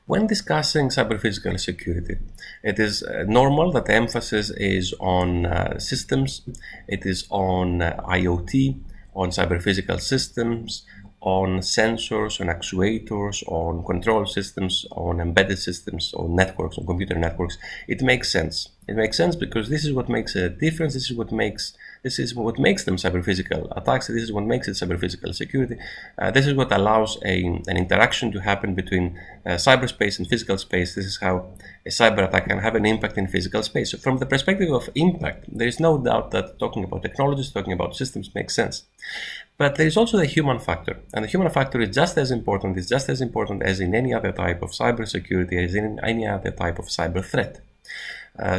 When discussing cyber-physical security, it is normal that the emphasis is on systems, it is on IoT, on cyber-physical systems, on sensors, on actuators, on control systems, on embedded systems, on networks, on computer networks. It makes sense. It makes sense because this is what makes a difference. This is what makes them cyber-physical attacks. This is what makes it cyber-physical security. This is what allows an interaction to happen between cyberspace and physical space. This is how a cyber attack can have an impact in physical space. So from the perspective of impact, there is no doubt that talking about technologies, talking about systems makes sense. But there is also the human factor, and the human factor is just as important. It's just as important as in any other type of cybersecurity, as in any other type of cyber threat.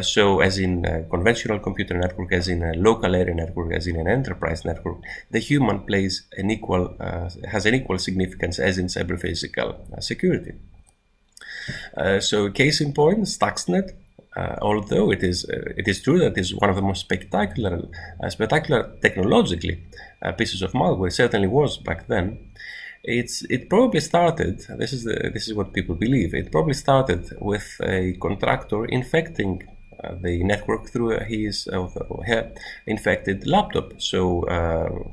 So as in a conventional computer network, as in a local area network, as in an enterprise network, the human plays has an equal significance as in cyber-physical security. So case in point, Stuxnet. Although it is true that it is one of the most spectacular technologically pieces of malware, it certainly was back then. It probably started. This is what people believe. It probably started with a contractor infecting the network through his or her infected laptop. So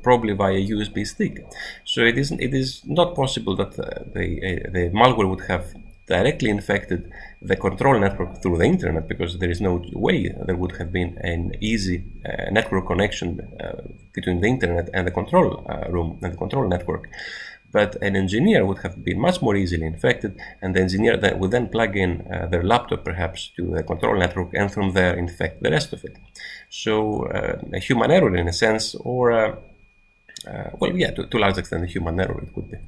probably via USB stick. So it is not possible that the malware would have directly infected the control network through the internet, because there is no way there would have been an easy network connection between the internet and the control room and the control network. But an engineer would have been much more easily infected, and the engineer that would then plug in their laptop perhaps to the control network and from there infect the rest of it. So a human error in a sense, or to a large extent a human error it would be.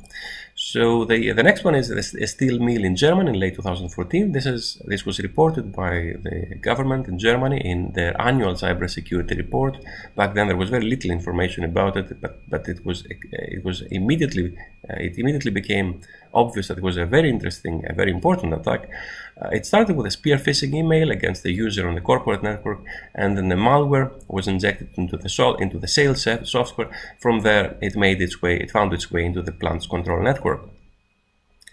So the next one is a steel mill in Germany in late 2014. This was reported by the government in Germany in their annual cybersecurity report. Back then there was very little information about it, but it immediately became obvious that it was a very interesting, a very important attack. It started with a spear phishing email against the user on the corporate network, and then the malware was injected into the sales software. From there, it found its way into the plant's control network.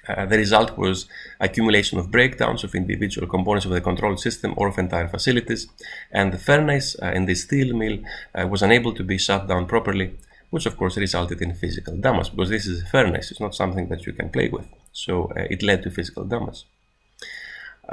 The result was accumulation of breakdowns of individual components of the control system or of entire facilities, and the furnace in the steel mill was unable to be shut down properly, which of course resulted in physical damage, because this is a furnace, it's not something that you can play with. So it led to physical damage.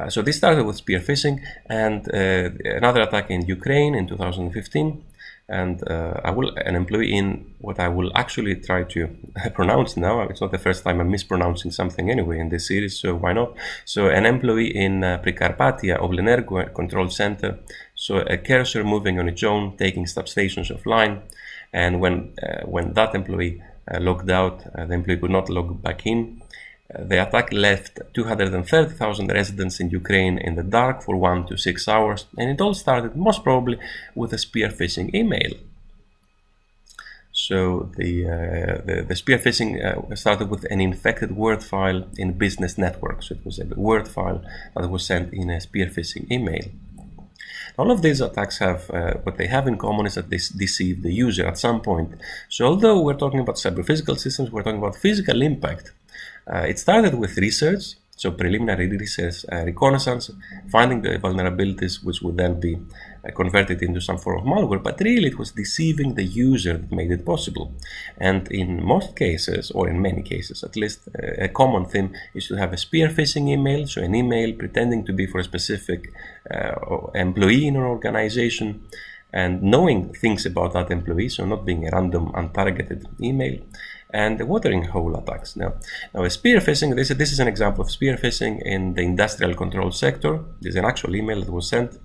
So this started with spear phishing, and another attack in Ukraine in 2015. And an employee in what I will actually try to pronounce now. It's not the first time I'm mispronouncing something anyway in this series, so why not? So an employee in Prikarpatia Oblenergo Control Center. So a cursor moving on its own, taking substations offline. And when that employee logged out, the employee could not log back in. The attack left 230,000 residents in Ukraine in the dark for 1 to 6 hours, and it all started most probably with a spear phishing email. So the spear phishing started with an infected Word file in business network. So it was a Word file that was sent in a spear phishing email. All of these attacks have what they have in common is that they deceive the user at some point. So although we're talking about cyber-physical systems, we're talking about physical impact. It started with research, so preliminary research, reconnaissance, finding the vulnerabilities which would then be converted into some form of malware, but really it was deceiving the user that made it possible. And in most cases, or in many cases at least, a common theme is to have a spear phishing email, so an email pretending to be for a specific employee in an organization, and knowing things about that employee, so not being a random untargeted email. And the watering hole attacks. Now a spear phishing, this is an example of spear phishing in the industrial control sector. There's an actual email that was sent.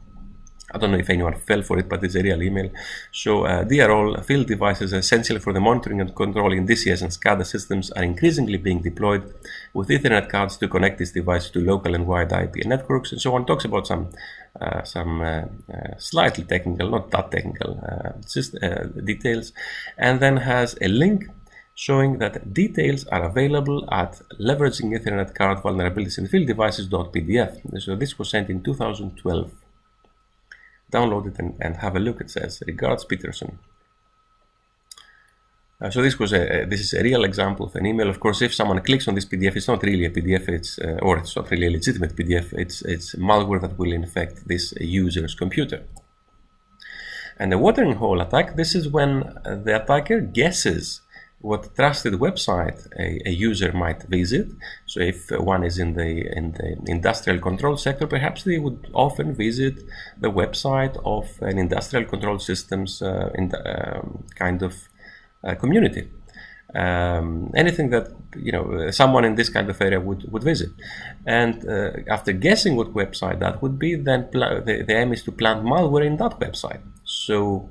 I don't know if anyone fell for it, but it's a real email. So, dear all, field devices essential for the monitoring and controlling DCS and SCADA systems are increasingly being deployed with Ethernet cards to connect these devices to local and wide IP networks, and so on. Talks about some slightly technical, not that technical details, and then has a link showing that details are available at leveraging Ethernet card vulnerabilities in field devices.pdf. So this was sent in 2012. Download it and have a look. It says, regards Peterson. So this is a real example of an email. Of course, if someone clicks on this PDF, it's not really a PDF. It's not really a legitimate PDF. It's malware that will infect this user's computer. And the watering hole attack. This is when the attacker guesses what trusted website a user might visit. So if one is in the industrial control sector, perhaps they would often visit the website of an industrial control systems kind of community. Anything that someone in this kind of area would visit. And after guessing what website that would be, then the aim is to plant malware in that website. So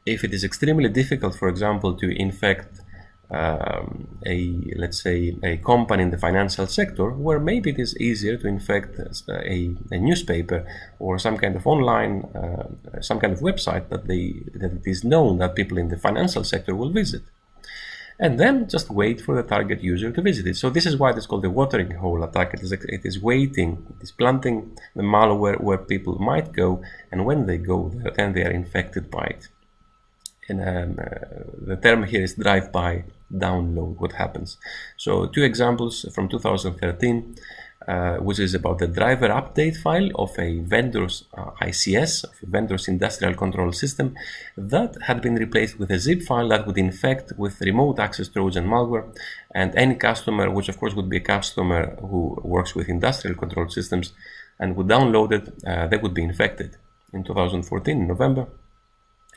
if it is extremely difficult, for example, to infect let's say a company in the financial sector, where maybe it is easier to infect a newspaper or some kind of online, some kind of website that it is known that people in the financial sector will visit, and then just wait for the target user to visit it. So this is why it is called the watering hole attack. It is waiting, it is planting the malware where people might go, and when they go there, then they are infected by it. And the term here is drive-by download, what happens. So two examples from 2013, which is about the driver update file of a vendor's ICS, of a vendor's industrial control system, that had been replaced with a zip file that would infect with remote access Trojan malware, and any customer, which of course would be a customer who works with industrial control systems and would download it, they would be infected. In 2014, in November,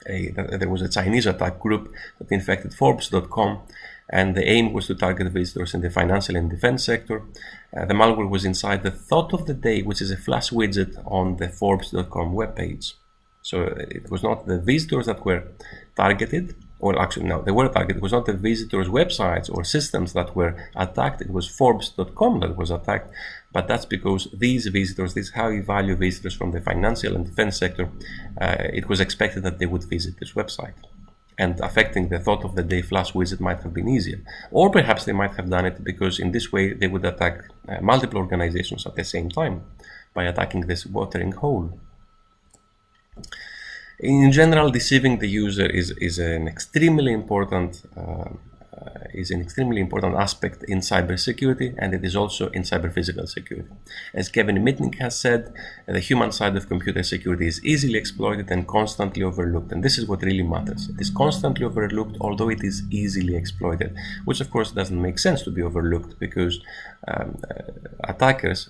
there was a Chinese attack group that infected Forbes.com, and the aim was to target visitors in the financial and defense sector. The malware was inside the thought of the day, which is a flash widget on the Forbes.com webpage. So it was not the visitors that were targeted, or actually no, they were targeted. It was not the visitors' websites or systems that were attacked. It was Forbes.com that was attacked. But that's because these visitors, these high value visitors from the financial and defense sector, it was expected that they would visit this website. And affecting the thought of the day flash widget might have been easier. Or perhaps they might have done it because in this way they would attack multiple organizations at the same time by attacking this watering hole. In general, deceiving the user is an extremely important aspect in cybersecurity, and it is also in cyber-physical security. As Kevin Mitnick has said, the human side of computer security is easily exploited and constantly overlooked, and this is what really matters. It is constantly overlooked, although it is easily exploited, which of course doesn't make sense to be overlooked, because attackers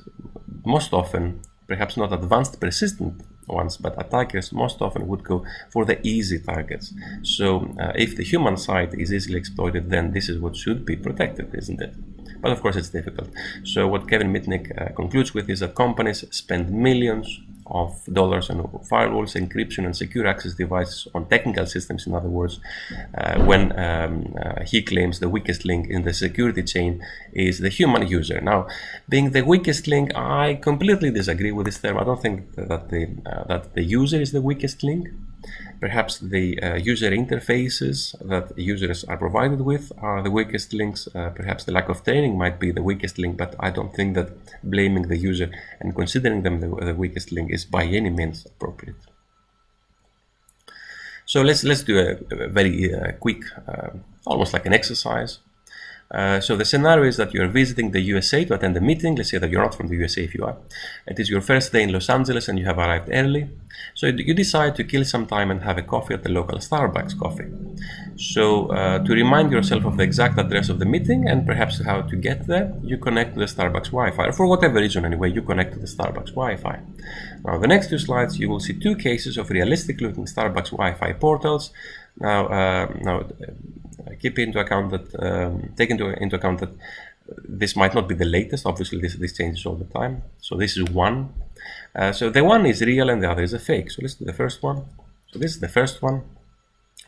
most often, perhaps not advanced persistent ones, but attackers most often would go for the easy targets. So if the human side is easily exploited, then this is what should be protected, isn't it? But of course it's difficult. So what Kevin Mitnick concludes with is that companies spend millions of dollars on firewalls, encryption, and secure access devices, on technical systems, in other words, when he claims the weakest link in the security chain is the human user. Now, being the weakest link, I completely disagree with this term. I don't think that the user is the weakest link. Perhaps the user interfaces that users are provided with are the weakest links. Perhaps the lack of training might be the weakest link, but I don't think that blaming the user and considering them the weakest link is by any means appropriate. So let's do a very quick, almost like an exercise. So the scenario is that you're visiting the USA to attend a meeting. Let's say that you're not from the USA. If you are, it is your first day in Los Angeles and you have arrived early. So you decide to kill some time and have a coffee at the local Starbucks coffee. So to remind yourself of the exact address of the meeting and perhaps how to get there, you connect to the Starbucks Wi-Fi. For whatever reason anyway, you connect to the Starbucks Wi-Fi. Now the next two slides you will see two cases of realistic looking Starbucks Wi-Fi portals. Now keep into account that take into account that this might not be the latest. Obviously this changes all the time. So this is one. So the one is real and the other is a fake. So let's do the first one. So this is the first one.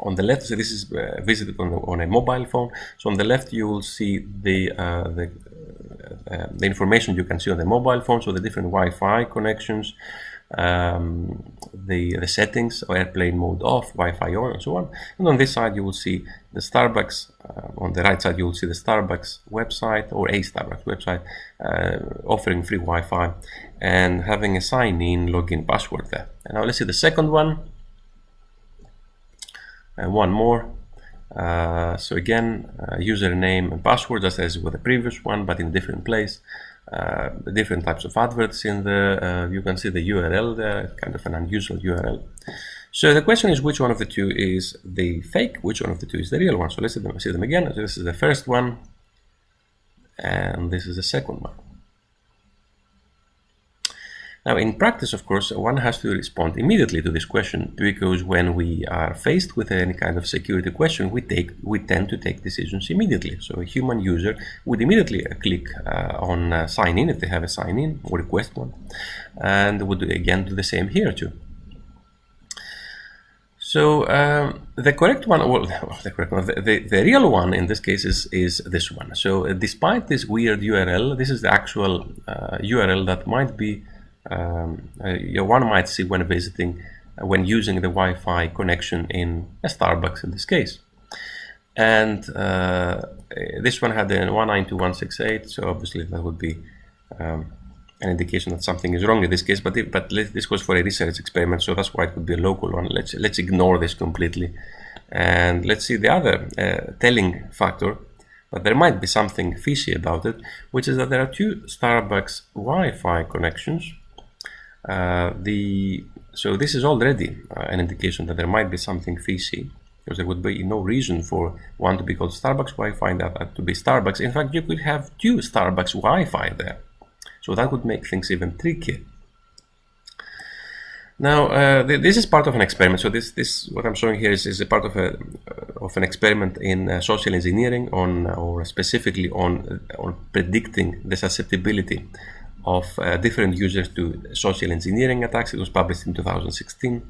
On the left, so this is visited on a mobile phone. So on the left you will see the information you can see on the mobile phone. So the different Wi-Fi connections, the settings, airplane mode off, Wi-Fi on, and so on. And on this side you will see the Starbucks, on the right side you will see the Starbucks website, or a Starbucks website, offering free Wi-Fi and having a sign-in login password there. And now let's see the second one. And one more. So again, username and password just as with the previous one, but in a different place. Different types of adverts in the, you can see the URL there, kind of an unusual URL. So the question is, which one of the two is the fake, which one of the two is the real one? So let's see them again. So this is the first one, and this is the second one. Now, in practice, of course, one has to respond immediately to this question, because when we are faced with any kind of security question, we tend to take decisions immediately. So a human user would immediately click on sign in if they have a sign in or request one, and would again do the same here too. So the correct one, well, the real one in this case is this one. So despite this weird URL, this is the actual URL that might be one might see when visiting, when using the Wi-Fi connection in a Starbucks in this case. And this one had the 192.168, so obviously that would be an indication that something is wrong in this case. But this was for a research experiment, so that's why it could be a local one. Let's ignore this completely, and let's see the other telling factor. But there might be something fishy about it, which is that there are two Starbucks Wi-Fi connections. So this is already an indication that there might be something fishy, because there would be no reason for one to be called Starbucks Wi-Fi and that to be Starbucks. In fact, you could have two Starbucks Wi-Fi there, so that would make things even trickier. Now, this is part of an experiment. So this what I'm showing here is a part of an experiment in social engineering or specifically on predicting the susceptibility of different users to social engineering attacks. It was published in 2016,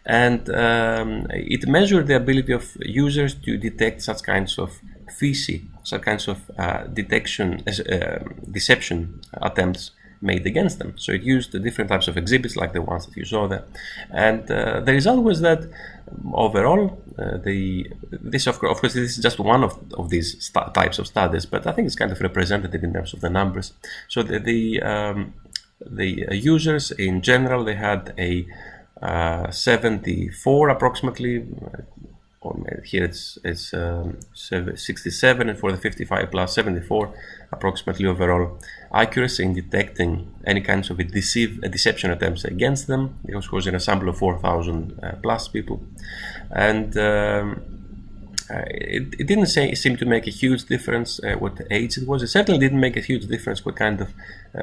and it measured the ability of users to detect such kinds of deception attempts made against them. So it used the different types of exhibits like the ones that you saw there, and the result was that overall this of course this is just one of these types of studies, but I think it's kind of representative in terms of the numbers. So the users in general, they had a 74 approximately, here it's 67, and for the 55 plus 74 approximately overall accuracy in detecting any kinds of deception attempts against them. It was in a sample of 4,000 plus people, and it didn't seem to make a huge difference what age it was. It certainly didn't make a huge difference what kind of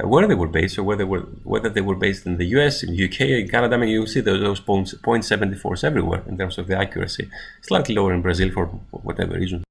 where they were based, or whether they were based in the US, in the UK, in Canada. I mean, you see those 0.74s everywhere in terms of the accuracy. Slightly lower in Brazil for whatever reason.